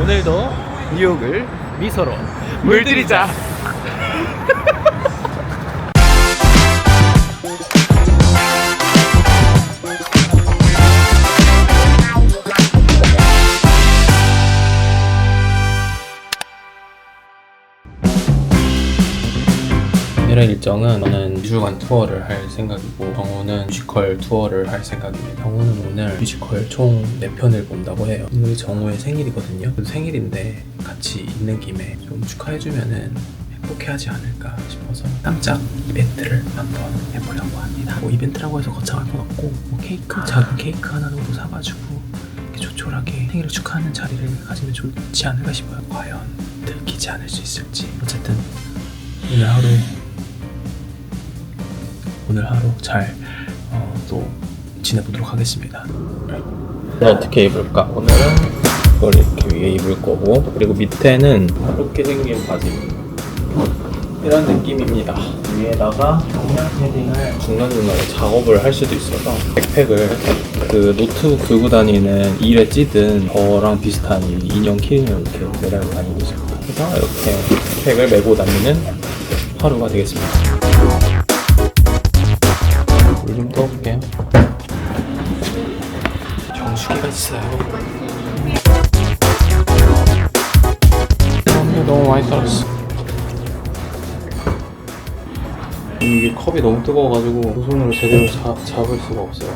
오늘도 뉴욕을 미소로 물들이자. 오늘의 일정은 저는 미술관 투어를 할 생각이고 정우는 뮤지컬 투어를 할 생각입니다. 정우는 오늘 뮤지컬 총 4편을 본다고 해요. 오늘 정우의 생일이거든요. 생일인데 같이 있는 김에 좀 축하해주면은 행복해하지 않을까 싶어서 깜짝 이벤트를 한번 해보려고 합니다. 뭐 이벤트라고 해서 거창할 건 없고 뭐 케이크, 작은 케이크 하나 정도 사가지고 이렇게 조촐하게 생일을 축하하는 자리를 가지면 좋지 않을까 싶어요. 과연 들키지 않을 수 있을지. 어쨌든 오늘 하루 잘 또 지내보도록 하겠습니다. 어떻게 입을까? 오늘은 이걸 이렇게 위에 입을 거고, 그리고 밑에는 이렇게 생긴 바지 이런 느낌입니다. 위에다가 그냥 패딩을 중간중간에 작업을 할 수도 있어서 백팩을 그 노트북 들고 다니는 일에 찌든 저랑 비슷한 인형 키링을 이렇게 매달고 다니고 있습니다. 그래서 이렇게 백팩을 메고 다니는 하루가 되겠습니다. 물 좀 떠볼게요. 정수기가 있어요. 너무 많이 떨었어. 이게 컵이 너무 뜨거워가지고 두 손으로 제대로 잡을 수가 없어요.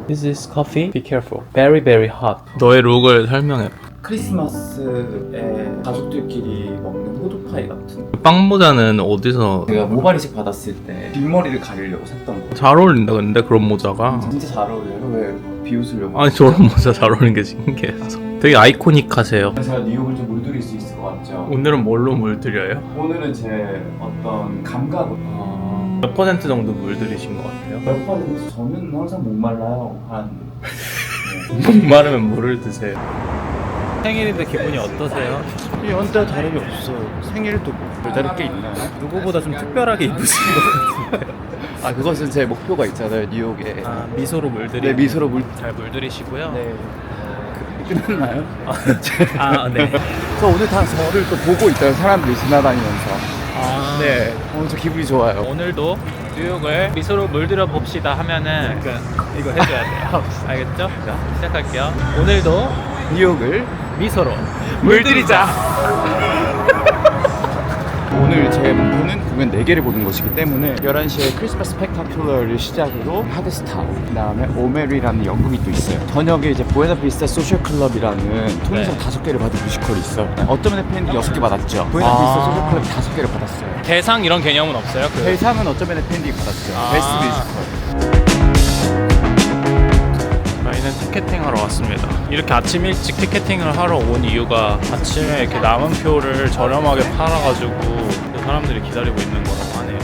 This is coffee. Be careful. Very very hot. 너의 룩을 설명해. 크리스마스에 가족들끼리 먹는 호두파이 같은. 빵 모자는 어디서? 제가 모발이식 받았을 때 뒷머리를 가리려고 샀던 거. 잘 어울린다 근데 그런 모자가. 진짜 잘 어울려요. 왜 비웃으려고? 아니 저런 모자 잘 어울리는 게 신기해서. 되게 아이코닉하세요. 제가 뉴욕을 좀 물들일 수 있을 것 같죠? 오늘은 뭘로 물들여요? 오늘은 제 어떤 감각을 몇 퍼센트 정도 물들이신 것 같아요? 몇 번이고 저는 항상 못 말라요. 한 목마르면 물을 드세요. 생일인데 기분이 어떠세요? 연대 다름이 없어요. 생일도 별다를 게 있나요? 누구보다 좀 특별하게 입으신 것 같은데. 아 그것은 제 목표가 있잖아요. 뉴욕에. 아, 미소로 물들이. 네, 미소로 물. 잘 물들이시고요. 네. 끝났나요? 아 네. 저 오늘 다 저를 또 보고 있어요. 사람들이 지나다니면서. 아, 네. 오늘 저 기분이 좋아요. 오늘도 뉴욕을 미소로 물들여 봅시다 하면은 이거 해줘야 돼요. 알겠죠? 자, 시작할게요. 오늘도 뉴욕을 미소로 물들이자. 오늘 제 목표는 공연 4개를 보는 것이기 때문에 11시에 크리스마스 스펙타큘러를 시작으로 하드스타운, 그 다음에 오메리라는 연극이 또 있어요. 저녁에 이제 부에나비스타 소셜클럽이라는 통일상 5개를 받은 뮤지컬이 있어요. 어쩌면 해피엔딩 6개 받았죠. 부에나비스타 소셜클럽 5개를 받았어요. 대상 이런 개념은 없어요? 대상은 어쩌면 해피엔딩 받았죠. 베스트 뮤지컬. 저희는 티켓팅 하러 왔습니다. 이렇게 아침 일찍 티켓팅을 하러 온 이유가 아침에 이렇게 남은 표를 저렴하게 팔아가지고 사람들이 기다리고 있는 거라고 하네요.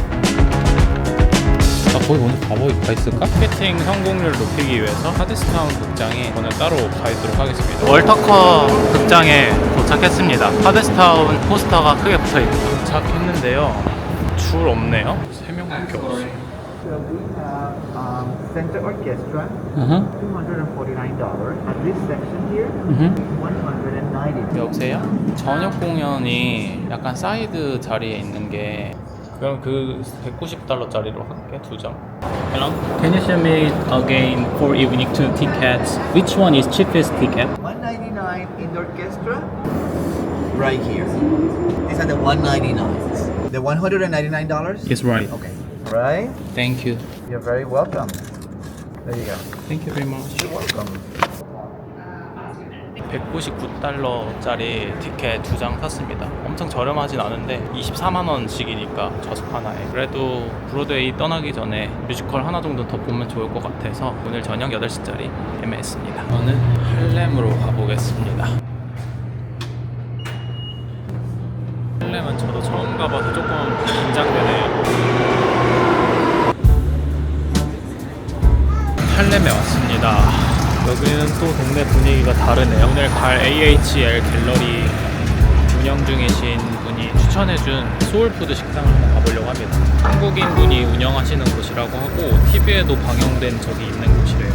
아, 거기 오늘 가 있을까? 티켓팅 성공률 높이기 위해서 하드스타운 극장에 오늘 따로 가 있도록 하겠습니다. 월터커 극장에 도착했습니다. 하드스타운 포스터가 크게 붙어있고 도착했는데요. 줄 없네요. 3명밖에 없어요. So we have center orchestra, $249. And this section here, $190. 여보세요? 저녁 공연이 약간 사이드 자리에 있는 게 그럼 그 $190짜리로 할게 2장. Hello? Can you show me again for evening 2 tickets? Which one is cheapest ticket? $199 in the orchestra, right here. These are the $199s. The $199? Yes, right. Okay. Right? Thank you. You're very welcome. There you go. Thank you very much. You're welcome. $199짜리 티켓 2장 샀습니다. 엄청 저렴하진 않은데 24만원씩이니까 좌석 하나에. 그래도 브로드웨이 떠나기 전에 뮤지컬 하나 정도 더 보면 좋을 것 같아서 오늘 저녁 8시짜리 예매했습니다. 저는 할렘으로 가보겠습니다. 할렘은 저도 처음 가봐서 조금 긴장되네요. 할렘에 왔습니다. 여기는 또 동네 분위기가 다르네요. 오늘 갈 AHL 갤러리 운영 중이신 분이 추천해준 소울푸드 식당을 한번 가보려고 합니다. 한국인 분이 운영하시는 곳이라고 하고 TV에도 방영된 적이 있는 곳이래요.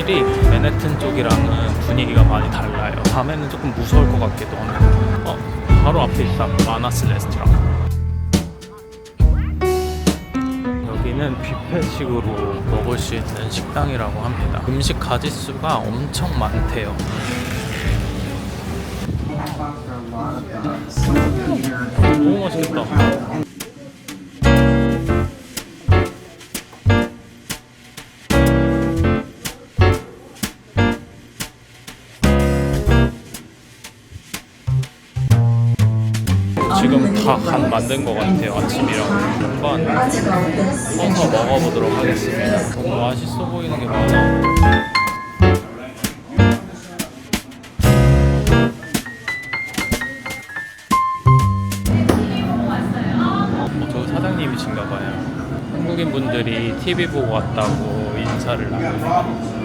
확실히 맨해튼 쪽이랑은 분위기가 많이 달라요. 밤에는 조금 무서울 것 같기도 합니다. 바로 앞에 있다. 마나스 레스토랑. 여기는 뷔페식으로 먹을 수 있는 식당이라고 합니다. 음식 가짓수가 엄청 많대요. 너무 맛있겠다. 지금 다 간 만든 것 같아요. 아침이랑 한번 써서 먹어보도록 하겠습니다. 너무 맛있어 보이는 게 많아. 저 사장님이신가 봐요. 한국인 분들이 TV 보고 왔다고 인사를 나누네요.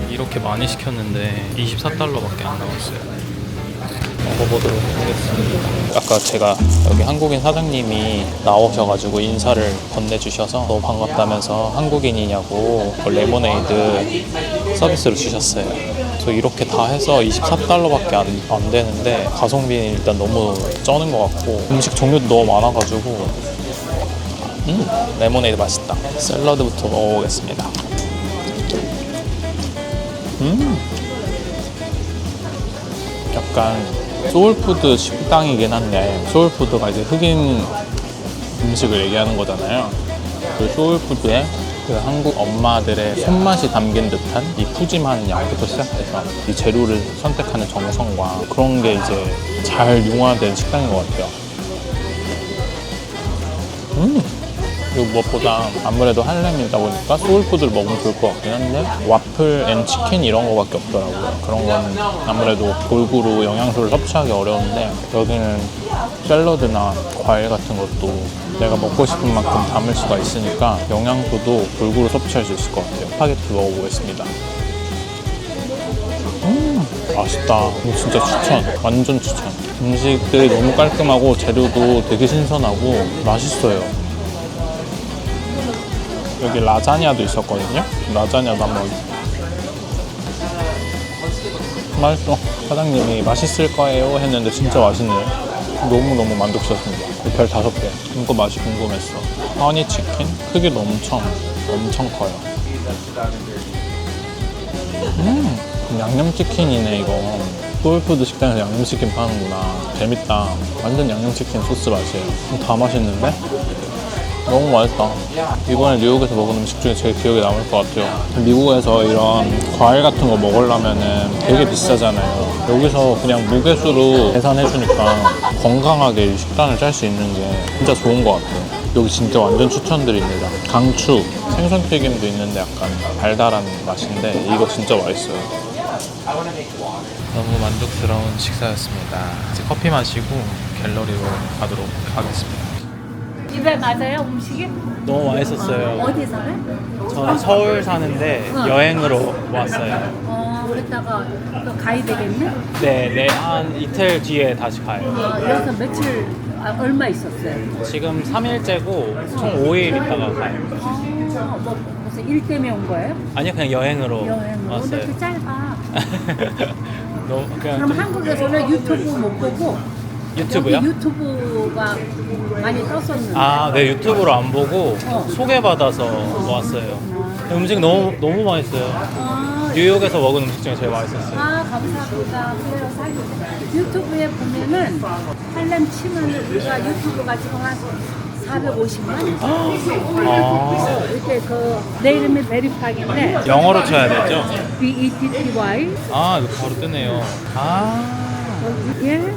이렇게 많이 시켰는데 24달러밖에 안 나왔어요. 먹어보도록 하겠습니다. 아까 제가 여기 한국인 사장님이 나오셔가지고 인사를 건네주셔서 너무 반갑다면서 한국인이냐고 레모네이드 서비스로 주셨어요. 그래서 이렇게 다 해서 24달러밖에 안 되는데 가성비는 일단 너무 쩌는 것 같고 음식 종류도 너무 많아가지고 레모네이드 맛있다. 샐러드부터 먹어보겠습니다. 약간 소울푸드 식당이긴 한데 소울푸드가 이제 흑인 음식을 얘기하는 거잖아요. 그 소울푸드에 그 한국 엄마들의 손맛이 담긴 듯한 이 푸짐한 양부터 시작해서 이 재료를 선택하는 정성과 그런 게 이제 잘 융화된 식당인 것 같아요. 그리고 무엇보다 아무래도 할렘이다 보니까 소울푸드를 먹으면 좋을 것 같긴 한데 와플 앤 치킨 이런 거밖에 없더라고요. 그런 건 아무래도 골고루 영양소를 섭취하기 어려운데 여기는 샐러드나 과일 같은 것도 내가 먹고 싶은 만큼 담을 수가 있으니까 영양소도 골고루 섭취할 수 있을 것 같아요. 스파게티 먹어보겠습니다. 맛있다. 이거 진짜 추천. 완전 추천. 음식들이 너무 깔끔하고 재료도 되게 신선하고 맛있어요. 여기 라자냐도 있었거든요. 라자냐도 한번 맛있어. 사장님이 맛있을 거예요 했는데 진짜 맛있네요. 너무너무 만족스럽습니다. 별 5개. 이거 맛이 궁금했어. 허니 치킨 크기도 엄청 커요. 양념치킨이네 이거. 소울푸드 식당에서 양념치킨 파는구나. 재밌다. 완전 양념치킨 소스 맛이에요. 다 맛있는데? 너무 맛있다. 이번에 뉴욕에서 먹은 음식 중에 제일 기억에 남을 것 같아요. 미국에서 이런 과일 같은 거 먹으려면은 되게 비싸잖아요. 여기서 그냥 무게수로 계산해주니까 건강하게 식단을 짤 수 있는 게 진짜 좋은 것 같아요. 여기 진짜 완전 추천드립니다. 강추, 생선튀김도 있는데 약간 달달한 맛인데 이거 진짜 맛있어요. 너무 만족스러운 식사였습니다. 이제 커피 마시고 갤러리로 가도록 하겠습니다. 집에 맞아요 음식이? 너무 맛있었어요. 어디 살아? 저는 서울 사는데 여행으로 왔어요. 그랬다가 또 가야 되겠네? 네, 한 이틀 뒤에 다시 가요. 여기서 며칠 얼마 있었어요? 지금 3일째고 총 5일 있다가 가요. 뭐 무슨 일 때문에 온 거예요? 아니요, 그냥 여행으로 여행으로? 왔어요. 근데 그 짧아. 너무 그냥 그럼 좀 한국에서는 유튜브 못 보고 유튜브요? 여기 유튜브가 많이 떴었는데 네, 유튜브로 안 보고 소개받아서 왔어요. 음식 너무 맛있어요. 뉴욕에서 먹은 음식 중에 제일 맛있었어요. 감사합니다. 그래요, 사실 유튜브에 보면은 할렘 치면은 우리가 유튜브가 지금 한 450만? 이렇게 내 이름이 베리팍인데 영어로 쳐야 되죠? BETTY 이거 바로 뜨네요. 여기에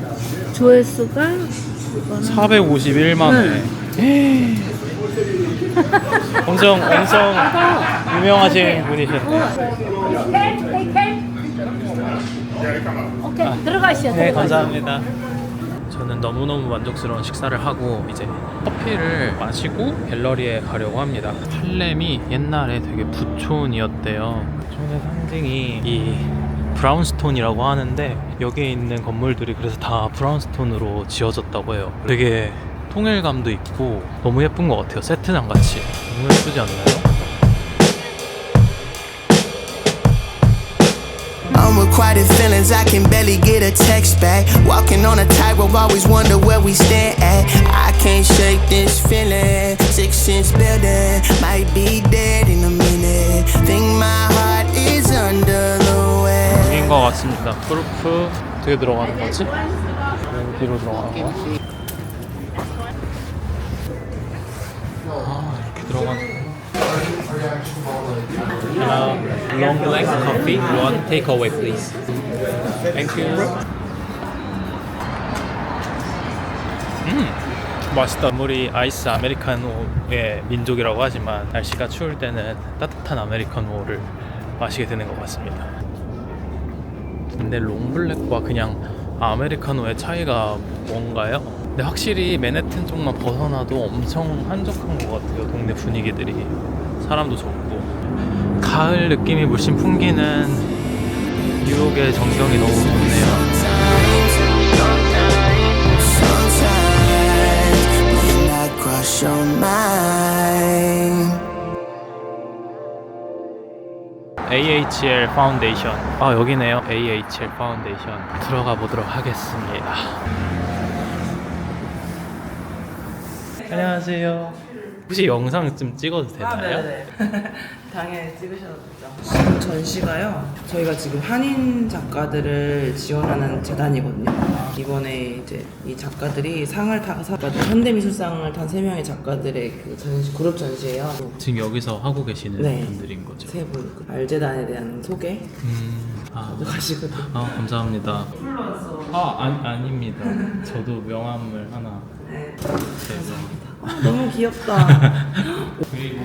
조회수가 451만 회. 엄청 유명하신 분이셨네요. 오케이, 들어가시죠. 네, 감사합니다. 저는 너무너무 만족스러운 식사를 하고 이제 커피를 마시고 갤러리에 가려고 합니다. 할렘이 옛날에 되게 부촌이었대요. 부촌의 상징이 이 브라운스톤이라고 하는데 여기에 있는 건물들이 그래서 다 브라운스톤으로 지어졌다고 해요. 되게 통일감도 있고 너무 예쁜 것 같아요. 세트장 같이 너무 예쁘지 않나요? Unrequited feelings, I can barely get a text back. Walking on a tightrope, always wonder where we stand at. I can't shake this feeling. 6-inch building might be dead in a minute. Think my heart is under the way. 여기인 것 같습니다. 프루프 어떻게 들어가는 거지? 여기로 들어가는 거야? 아, 이렇게 들어가는 거야. Long black coffee, one takeaway please. Thank you. 맛있다. 우리 아이스 아메리카노의 민족이라고 하지만 날씨가 추울 때는 따뜻한 아메리카노를 마시게 되는 것 같습니다. 근데 롱블랙과 그냥 아메리카노의 차이가 뭔가요? 근데 확실히 맨해튼 쪽만 벗어나도 엄청 한적한 것 같아요. 동네 분위기들이. 사람도 적고 가을 느낌이 물씬 풍기는 뉴욕의 전경이 너무 좋네요. AHL 파운데이션. 아, 여기네요. AHL 파운데이션. 들어가 보도록 하겠습니다. 안녕하세요. 혹시 영상 좀 찍어도 되나요? 네네. 당연히 찍으셔도 되죠. 전시가요. 저희가 지금 한인 작가들을 지원하는 재단이거든요. 이번에 이제 이 작가들이 상을 타서 현대미술상을 탄 3명의 작가들의 그 전시, 그룹 전시예요. 지금 여기서 하고 계시는 네. 분들인 거죠? 세 분. 알재단에 대한 소개 가지거든요. 아, 감사합니다. 아닙니다. 저도 명함을 하나. 네. 감사합니다. 너무 귀엽다. 그리고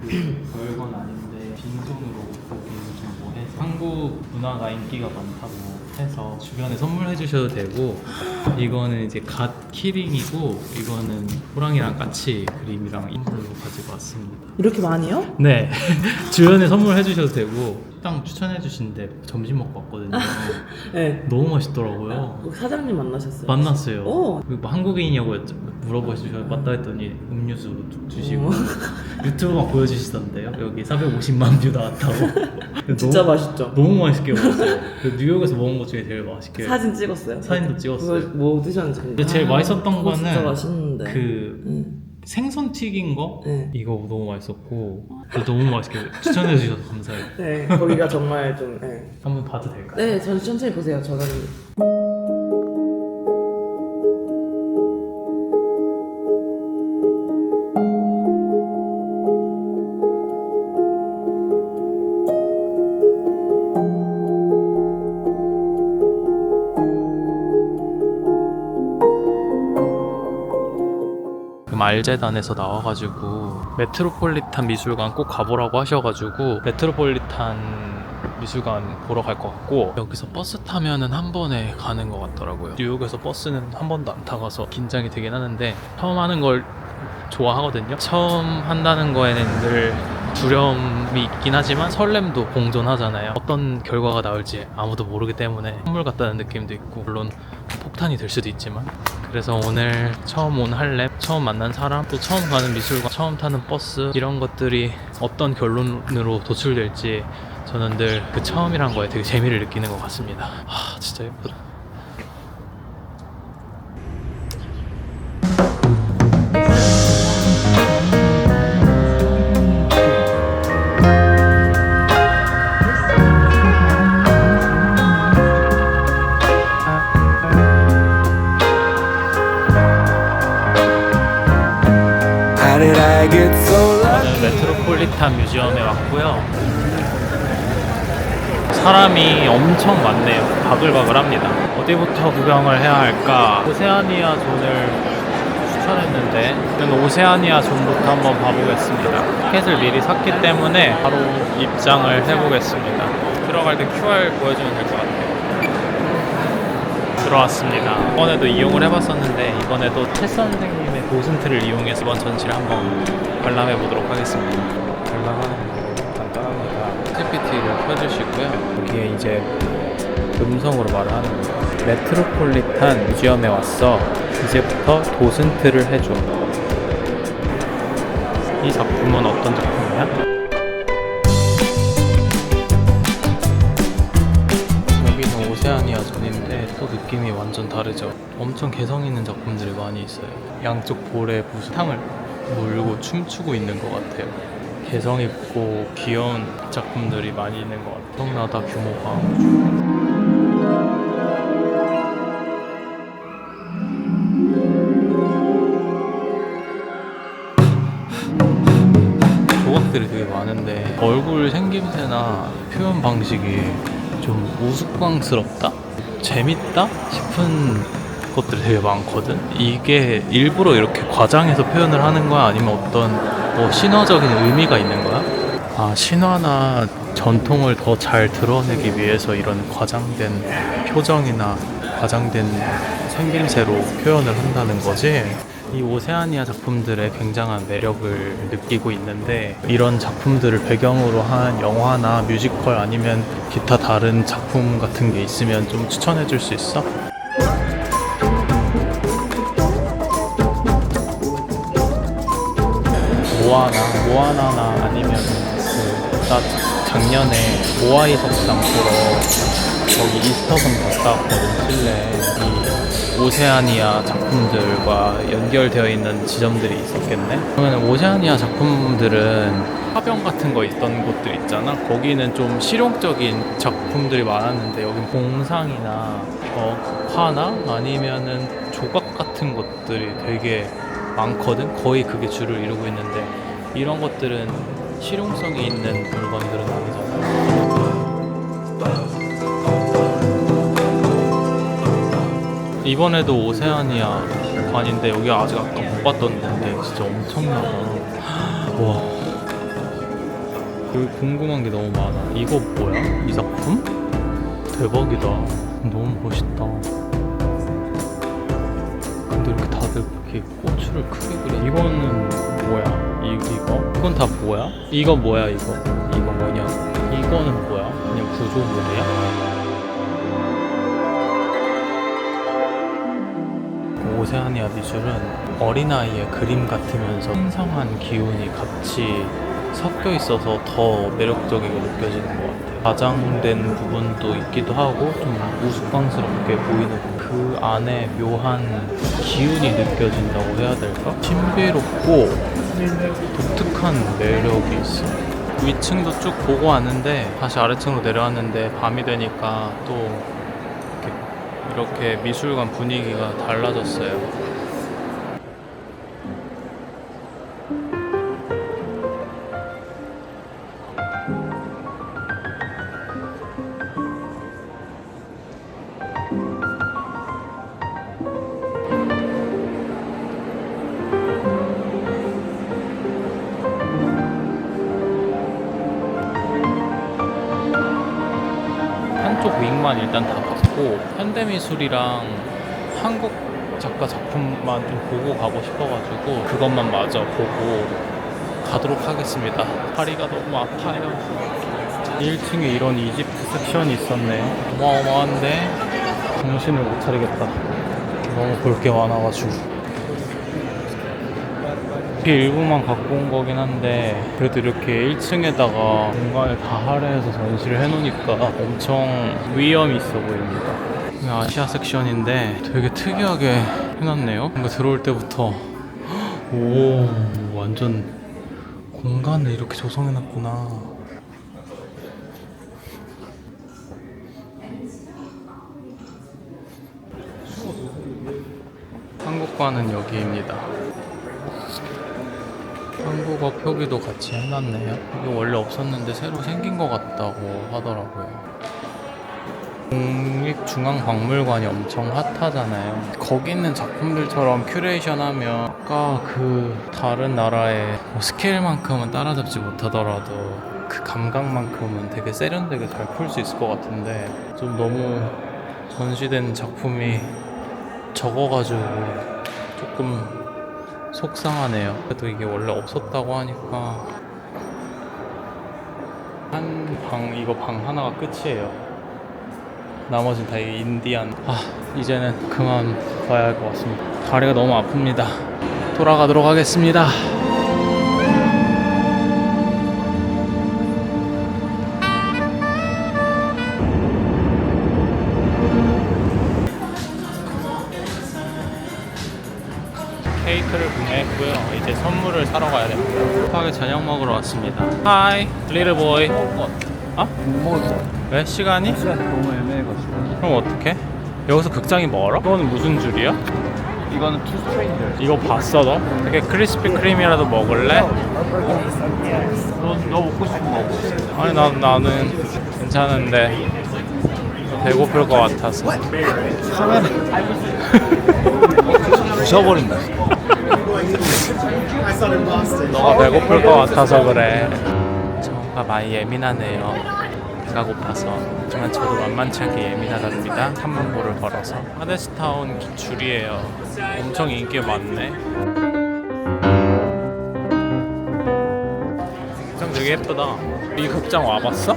별건 아닌데 빈손으로 보기는 좀 뭐해서 한국 문화가 인기가 많다고 해서 주변에 선물해 주셔도 되고, 이거는 이제 갓 키링이고 이거는 호랑이랑 까치 그림이랑 인물로 가지고 왔습니다. 이렇게 많이요? 네. 주변에 선물해 주셔도 되고, 식당 추천해 주신데 점심 먹고 왔거든요. 네. 너무 맛있더라고요. 사장님 만나셨어요? 만났어요. 오. 뭐 한국인이냐고 물어보시죠. 맞다 했더니 음료수 주시고 유튜브 막 보여주시던데요. 여기 450만 뷰 나왔다고. 진짜 맛있죠? 너무 맛있게 먹었어요. 뉴욕에서 먹은 것 중에 제일 맛있게. 사진 찍었어요? 사진도 찍었어요. 그거 뭐 드셨는지. 근데 제일 맛있었던 그거 거는 진짜 맛있는데. 그 생선 튀긴 거? 네. 이거 너무 맛있었고 너무 맛있게 추천해 주셔서 감사해요. 네, 거기가 정말 좀. 네, 한번 봐도 될까요? 네, 천천히 보세요. 저는. 알재단에서 나와가지고 메트로폴리탄 미술관 꼭 가보라고 하셔가지고 메트로폴리탄 미술관 보러 갈 것 같고, 여기서 버스 타면은 한 번에 가는 것 같더라고요. 뉴욕에서 버스는 한 번도 안 타가서 긴장이 되긴 하는데, 처음 하는 걸 좋아하거든요. 처음 한다는 거에는 늘 두려움이 있긴 하지만 설렘도 공존하잖아요. 어떤 결과가 나올지 아무도 모르기 때문에 선물 같다는 느낌도 있고, 물론 폭탄이 될 수도 있지만. 그래서 오늘 처음 온 할렘, 처음 만난 사람, 또 처음 가는 미술관, 처음 타는 버스, 이런 것들이 어떤 결론으로 도출될지 저는 늘 그 처음이란 거에 되게 재미를 느끼는 것 같습니다. 진짜 예쁘다. 저는 메트로폴리탄 뮤지엄에 왔고요. 사람이 엄청 많네요. 바글바글합니다. 어디부터 구경을 해야 할까? 오세아니아 존을 추천했는데 저는 오세아니아 존부터 한번 봐보겠습니다. 티켓을 미리 샀기 때문에 바로 입장을 해보겠습니다. 들어갈 때 QR 보여주면 될 것 같아요. 들어왔습니다. 이번에도 이용을 해봤었는데 이번에도 최 선생님의 도슨트를 이용해서 이번 전시를 한번 관람해 보도록 하겠습니다. 관람하는 거 간단합니다. PPT를 펴주시고요. 여기에 이제 음성으로 말을 하는 거야. 메트로폴리탄 뮤지엄에 왔어. 이제부터 도슨트를 해줘. 이 작품은 어떤 작품이야? 여기는 오세아니아 전인데 또 느낌이 완전 다르죠. 엄청 개성 있는 작품들이 많이 있어요. 양쪽 볼에 무슨 탕을 물고 춤추고 있는 것 같아요. 개성 있고 귀여운 작품들이 많이 있는 것 같아요. 엄청나다 규모가. 조각들이 되게 많은데 얼굴 생김새나 표현 방식이 좀 우스꽝스럽다? 재밌다? 싶은 것들이 되게 많거든? 이게 일부러 이렇게 과장해서 표현을 하는 거야? 아니면 어떤 신화적인 의미가 있는 거야? 아, 신화나 전통을 더 잘 드러내기 위해서 이런 과장된 표정이나 과장된 생김새로 표현을 한다는 거지? 이 오세아니아 작품들의 굉장한 매력을 느끼고 있는데 이런 작품들을 배경으로 한 영화나 뮤지컬 아니면 기타 다른 작품 같은 게 있으면 좀 추천해 줄 수 있어? 모아나나 아니면 나 작년에 모아이 석상 보러 거기 이스터섬 갔다 왔거든, 칠레. 이 오세아니아 작품들과 연결되어 있는 지점들이 있었겠네? 그러면 오세아니아 작품들은 화병 같은 거 있던 곳들 있잖아? 거기는 좀 실용적인 작품들이 많았는데 여긴 공상이나 화나 아니면은 조각 같은 것들이 되게 많거든? 거의 그게 주를 이루고 있는데 이런 것들은 실용성이 있는 물건들은 아니잖아. 이번에도 오세아니아 관인데 여기 아직 아까 못 봤던 건데 진짜 엄청나다. 와, 여기 궁금한 게 너무 많아. 이거 뭐야? 이 작품? 대박이다. 너무 멋있다. 근데 이렇게 다들 이렇게 고추를 크게 그려. 이거는 뭐야? 이거? 이건 다 뭐야? 이거 뭐야 이거? 이거 뭐냐? 이거는 뭐야? 그냥 구조물이야? 오세아니아 미술은 어린아이의 그림 같으면서 신성한 기운이 같이 섞여 있어서 더 매력적이고 느껴지는 것 같아요. 과장된 부분도 있기도 하고 좀 우스꽝스럽게 보이는 부분. 그 안에 묘한 기운이 느껴진다고 해야 될까? 신비롭고 독특한 매력이 있어. 위층도 쭉 보고 왔는데 다시 아래층으로 내려왔는데 밤이 되니까 또 이렇게 미술관 분위기가 달라졌어요. 한쪽 윙만 일단 다 봤고 현대미술이랑 한국 작가 작품만 좀 보고 가고 싶어가지고 그것만 마저 보고 가도록 하겠습니다. 다리가 너무 아파요. 1층에 이런 이집트 섹션이 있었네. 어마어마한데 정신을 못 차리겠다. 너무 볼 게 많아가지고. 이렇게 일부만 갖고 온 거긴 한데 그래도 이렇게 1층에다가 공간을 다 할애해서 전시를 해놓으니까 엄청 위엄이 있어 보입니다. 아시아 섹션인데 되게 특이하게 해놨네요. 뭔가 들어올 때부터 오, 완전 공간을 이렇게 조성해놨구나. 한국과는 여기입니다. 한국어 표기도 같이 해놨네요. 이게 원래 없었는데 새로 생긴 것 같다고 하더라고요. 국립중앙박물관이 엄청 핫하잖아요. 거기 있는 작품들처럼 큐레이션하면 아까 그 다른 나라의 스케일만큼은 따라잡지 못하더라도 그 감각만큼은 되게 세련되게 잘 풀 수 있을 것 같은데 좀 너무 전시된 작품이 적어가지고 조금 속상하네요. 그래도 이게 원래 없었다고 하니까 이거 방 하나가 끝이에요. 나머지는 다 인디안. 이제는 그만 가야 할 것 같습니다. 다리가 너무 아픕니다. 돌아가도록 하겠습니다. 케이크를 구매했고요. 이제 선물을 사러 가야 됩니다. 급하게 저녁 먹으러 왔습니다. Hi, little boy. 아? 못 먹었어. 왜? 시간이? 시간이 너무 애매해가지고. 그럼 어떡해? 여기서 극장이 멀어? 이거는 무슨 줄이야? 이거는 투 스트레인저. 이거 봤어 너? 되게 크리스피 크림이라도 먹을래? 너 먹고 싶은 거 먹어. 아니 나는 괜찮은데 배고플 것 같아서. 부셔버린다. 너가 배고플 것 같아서 그래. 저가 많이 예민하네요. 배가 고파서. 하지만 저도 만만치 않게 예민하답니다. 3만보를 걸어서. 하데스타운 줄이에요. 엄청 인기가 많네. 극장 되게 예쁘다. 이 극장 와봤어?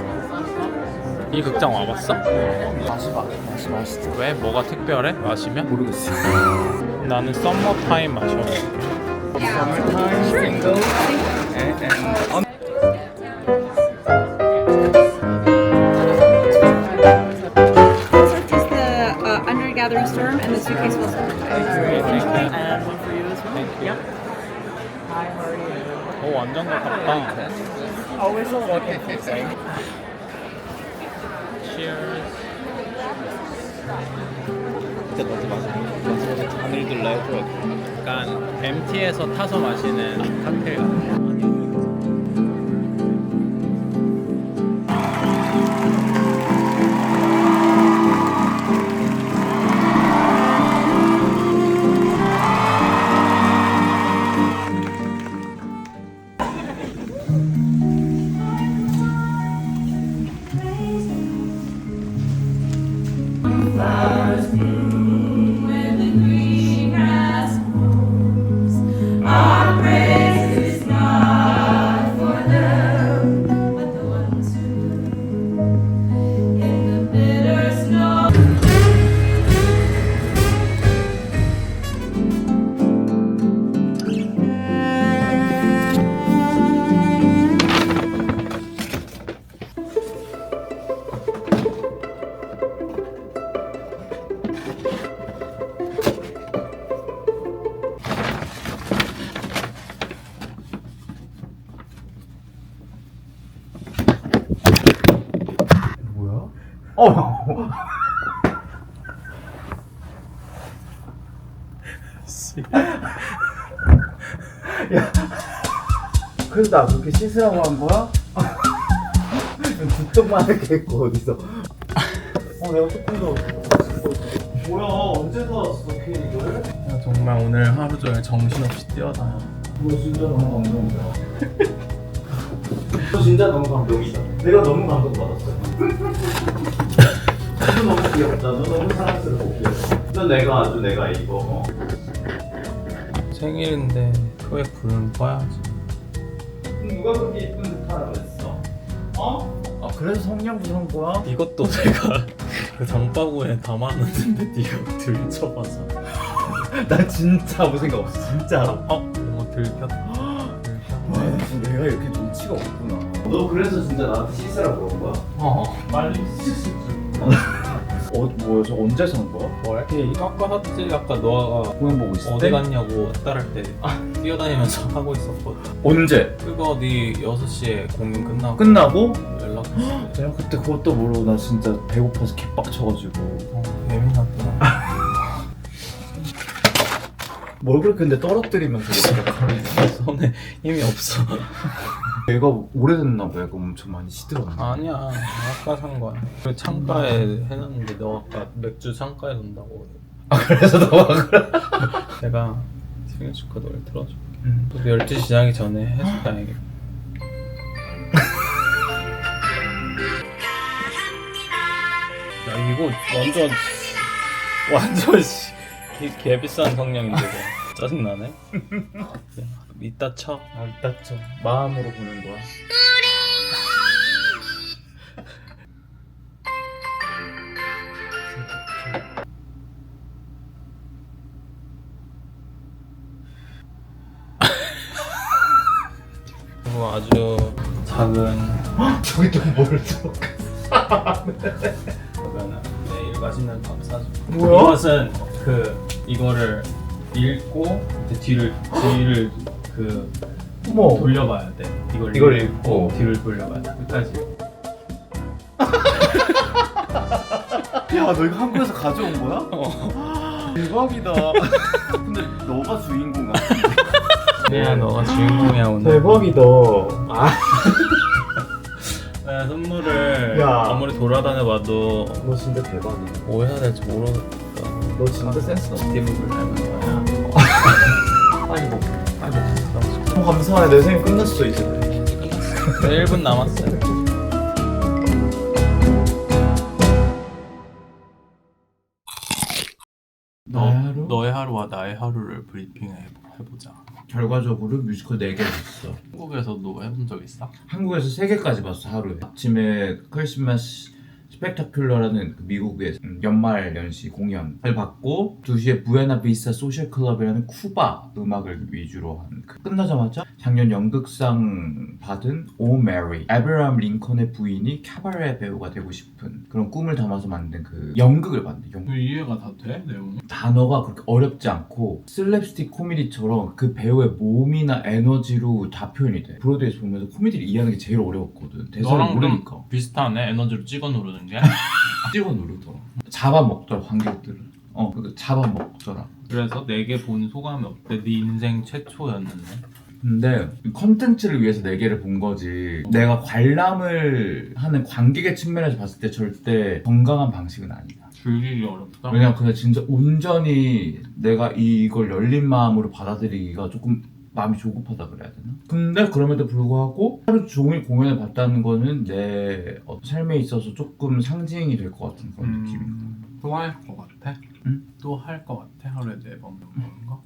이 극장 와봤어? 맛이 맛있어. 왜? 뭐가 특별해? 마시면? 모르겠어. 나는 썸머타임 마셔. This is the Under Gathering Storm, and the suitcase was. And one for you as well. Yep. 오 완전 가깝다. Always a little confusing. Cheers. 진짜 너한테 마시는 하늘들 라이프. 약간 MT에서 타서 마시는 칵테일 같아. 그래서 나 그렇게 씻으라고 한 거야? 두통만 이렇게 했고 어디서? 내가 조금 더. 뭐야 언제 사왔어 케이크를? 야, 정말 오늘 하루 종일 정신없이 뛰어다녀. 너 진짜 너무 감동이야. 너 진짜 너무 감동이다. 내가 너무 감동받았어. 너 너무 귀엽다. 너 너무 사랑스럽고 귀엽다. 너 내가 이거. 생일인데 왜 불은 꺼야지. 누가 그렇게 이쁜 듯하라고 했어? 아 그래서 성냥불 한 거야? 이것도 내가 그 장바구니에 담아놨는데 네가 들춰봐서. 나 진짜 아무 생각 없어 진짜로. 뭐 들켰다. 와 진짜 내가 이렇게 눈치가 없구나. 너 그래서 진짜 나한테 씻으라고 그런 거야? 빨리 뭐야 저 언제 산 거야? 뭘? 아까 샀지. 아까 너가 공연 보고 있을 어디 때? 갔냐고 딸할 때 뛰어다니면서 하고 있었거든. 언제? 그거 네 6시에 공연 끝나고 연락했어. 내가 그때 그것도 모르고 나 진짜 배고파서 개빡쳐가지고. 예민하구나. 뭘 그렇게 근데 떨어뜨리면서 손에 힘이 없어. 얘가 오래됐나 봐. 얘가 엄청 많이 시들었네. 아니야, 아까 산 거야. 그 창가에 해놨는데 너 아까 맥주 창가에 놓는다고. 그래서 너가 그래? 내가 생일 축하 노래 틀어줄게. 또 12시 지나기 전에 해줄게. 야 이거 완전 개 비싼 성냥인데 이거. 짜증나네. 야, 이따 쳐. 이따 좀 마음으로 보는 거야. 그리고 아주 작은 저기 또 뭘 써? 그러면은 내일 맛있는 밥 사줘. 뭐야? 이것은 이거를 읽고 이제 뒤를 어머. 돌려봐야 돼. 이걸 읽고. 뒤를 돌려봐야 돼. 끝까지. 야, 너 이거 한국에서 가져온 거야? 대박이다. 근데 너가 주인공 같은데. 야, 너가 주인공이야 오늘. 대박이다. 아, 내 선물을 야. 아무리 돌아다녀봐도 너 진짜 대박이다. 뭐 해야 될지 모르겠다. 너 진짜 센스 없어. 스티브를 닮은 거야. 빨리 먹어. 빨리 먹어. 감사해. 내 생일 끝났어 이제. 네, 1분 남았어요. 나의 하루? 너의 하루와 나의 하루를 해보자. 결과적으로 뮤지컬 4개 봤어. 한국에서도 해본 적 있어? 한국에서 3개까지 봤어 하루에. 아침에 크리스마스 스펙타큘러라는 그 미국의 연말 연시 공연을 받고 2시에 부에나비스타 소셜 클럽이라는 쿠바 음악을 위주로 한 끝나자마자 작년 연극상 받은 오 메리 에브라함 링컨의 부인이 캐바레 배우가 되고 싶은 그런 꿈을 담아서 만든 그 연극을 봤는데 이해가 다 돼? 내용이? 단어가 그렇게 어렵지 않고 슬랩스틱 코미디처럼 그 배우의 몸이나 에너지로 다 표현이 돼. 브로드웨이에서 보면서 코미디를 이해하는 게 제일 어려웠거든. 대사를 너랑 모르니까 좀 비슷하네. 에너지로 찍어 누르는 게. 찍어 누르더라. 잡아먹더라 관객들을. 잡아먹더라. 그래서 내게 본 소감이 어때? 네 인생 최초였는데. 근데 컨텐츠를 위해서 4개를 본 거지 내가 관람을 하는 관객의 측면에서 봤을 때 절대 건강한 방식은 아니다. 즐기기 어렵다. 왜냐면 그냥 진짜 온전히 내가 이걸 열린 마음으로 받아들이기가 조금 마음이 조급하다 그래야 되나? 근데 그럼에도 불구하고 하루 종일 공연을 봤다는 거는 내 삶에 있어서 조금 상징이 될 것 같은 그런 느낌이. 또 할 것 같아? 응? 또 할 것 같아? 하루에 4번 보는 거?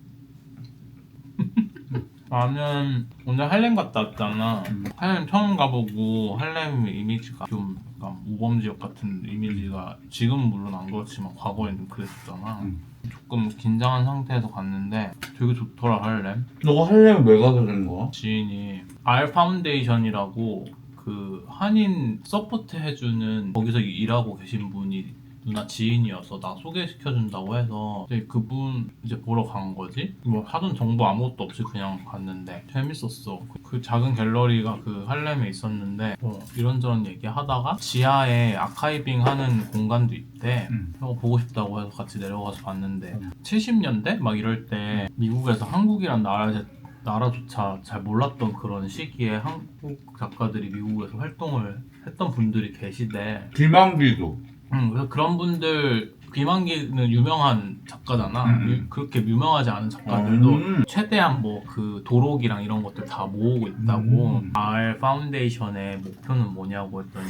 나는 오늘 할렘 갔다 왔잖아. 할렘 처음 가보고 할렘 이미지가 좀 약간 모범지역 같은 이미지가 지금은 물론 안 그렇지만 과거에는 그랬었잖아. 조금 긴장한 상태에서 갔는데 되게 좋더라 할렘. 너가 하려면 왜 가게 된 거야? 지인이 R 파운데이션이라고 그 한인 서포트 해주는 거기서 일하고 계신 분이 누나 지인이어서 나 소개시켜준다고 해서 이제 그분 이제 보러 간 거지. 뭐 하던 정보 아무것도 없이 그냥 갔는데 재밌었어. 그 작은 갤러리가 그 할렘에 있었는데 이런저런 얘기하다가 지하에 아카이빙 하는 공간도 있대. 보고 싶다고 해서 같이 내려가서 봤는데 70년대 막 이럴 때 미국에서 한국이란 나라조차 잘 몰랐던 그런 시기에 한국 작가들이 미국에서 활동을 했던 분들이 계시대. 김한길도. 그래서 그런 분들, 김한기는 유명한 작가잖아. 그렇게 유명하지 않은 작가들도 최대한 뭐 그 도록이랑 이런 것들 다 모으고 있다고. R 파운데이션의 목표는 뭐냐고 했더니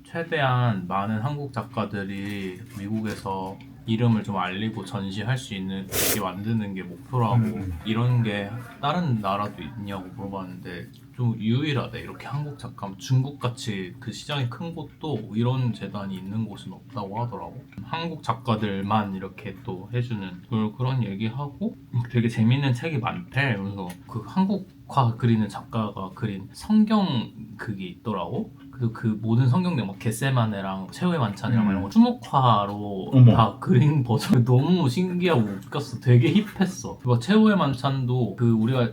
최대한 많은 한국 작가들이 미국에서 이름을 좀 알리고 전시할 수 있는 게 만드는 게 목표라고. 이런 게 다른 나라도 있냐고 물어봤는데 좀 유일하대. 이렇게 한국 작가, 중국같이 그 시장이 큰 곳도 이런 재단이 있는 곳은 없다고 하더라고. 한국 작가들만 이렇게 또 해주는 그런 얘기하고 되게 재밌는 책이 많대. 그래서 그 한국화 그리는 작가가 그린 성경극이 있더라고. 그래서 그 모든 성경 내용 막 겟세마네랑 최후의 만찬이랑 이런 거 추목화로 다 그린 버전. 너무 신기하고 웃겼어. 되게 힙했어. 그리고 최후의 만찬도 그 우리가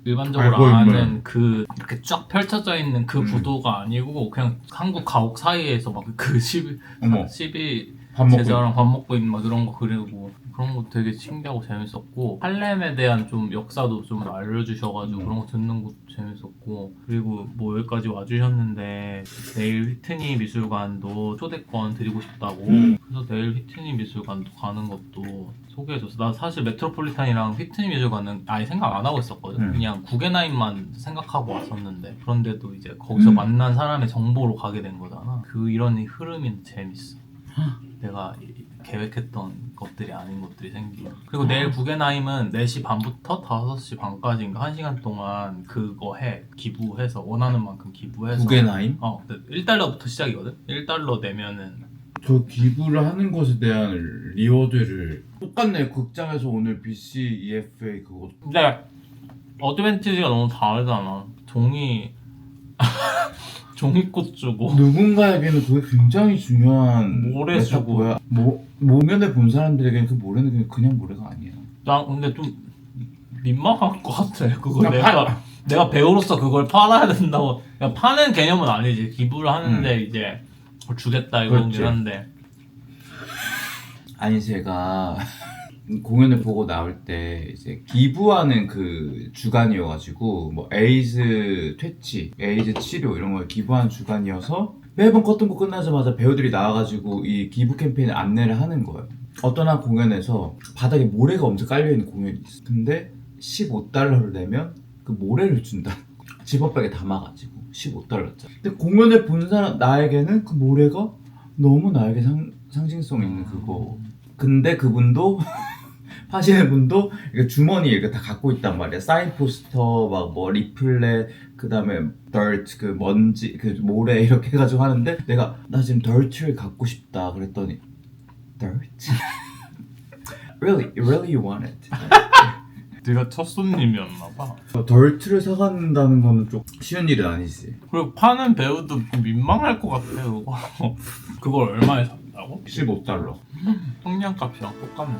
일반적으로 아는 그 이렇게 쫙 펼쳐져 있는 그 구도가 아니고 그냥 한국 가옥 사이에서 막 그 12 제자랑 밥 먹고 있는 막 이런 거 그리고 그런 거 되게 신기하고 재밌었고 할렘에 대한 좀 역사도 좀 알려주셔가지고 그런 거 듣는 것도 재밌었고 그리고 뭐 여기까지 와주셨는데 내일 휘트니 미술관도 초대권 드리고 싶다고 그래서 내일 휘트니 미술관도 가는 것도 소개해줬어. 나 사실 메트로폴리탄이랑 휘트니 미술관은 아예 생각 안 하고 있었거든. 그냥 구겐하임만 생각하고 왔었는데 그런데도 이제 거기서 만난 사람의 정보로 가게 된 거잖아. 이런 흐름이 재밌어. 내가 계획했던 것들이 아닌 것들이 생기고. 그리고 내일 구겐하임은 4시 반부터 5시 반까지인가 1시간 동안 그거 기부해서 원하는 만큼 기부해서. 구겐하임? 1달러부터 시작이거든. 1달러 내면은 저 기부를 하는 것에 대한 리워드를 똑같네. 극장에서 오늘 BC EFA 그거. 근데 어드밴티지가 너무 다르잖아. 종이꽃 주고 누군가에게는 그게 굉장히 중요한 모래 주고. 메타포야. 모면을 본 사람들에게는 그 모래는 그냥 모래가 아니야. 나 근데 좀 민망할 것 같아. 그거 내가 배우로서 그걸 팔아야 된다고. 그냥 파는 개념은 아니지. 기부를 하는데 이제 주겠다 이거긴 그렇지. 한데. 아니 제가 공연을 보고 나올 때 이제 기부하는 그 주간이어가지고 뭐 에이즈 퇴치, 에이즈 치료 이런 걸 기부하는 주간이어서 매번 커튼콜 끝나자마자 배우들이 나와가지고 이 기부 캠페인을 안내를 하는 거예요. 어떤 한 공연에서 바닥에 모래가 엄청 깔려있는 공연이 있어. 근데 15달러를 내면 그 모래를 준다. 지퍼백에 담아가지고 15달러짜리. 근데 공연을 본 사람 나에게는 그 모래가 너무 나에게 상징성 있는 그거. 근데 그분도 하시는 분도 이렇게 주머니 이렇게 다 갖고 있단 말이야. 사인 포스터, 막 뭐 리플렛, 그 다음에 dirt, 그 먼지, 그 모래 이렇게 해가지고 하는데 내가 나 지금 dirt를 갖고 싶다 그랬더니 dirt? Really you want it? 네가 첫 손님이었나봐. dirt를 사간다는 거는 좀 쉬운 일은 아니지. 그리고 파는 배우도 민망할 것 같아 그거. 그걸 얼마에 샀다고? 15달러. 성냥값이랑 똑같네.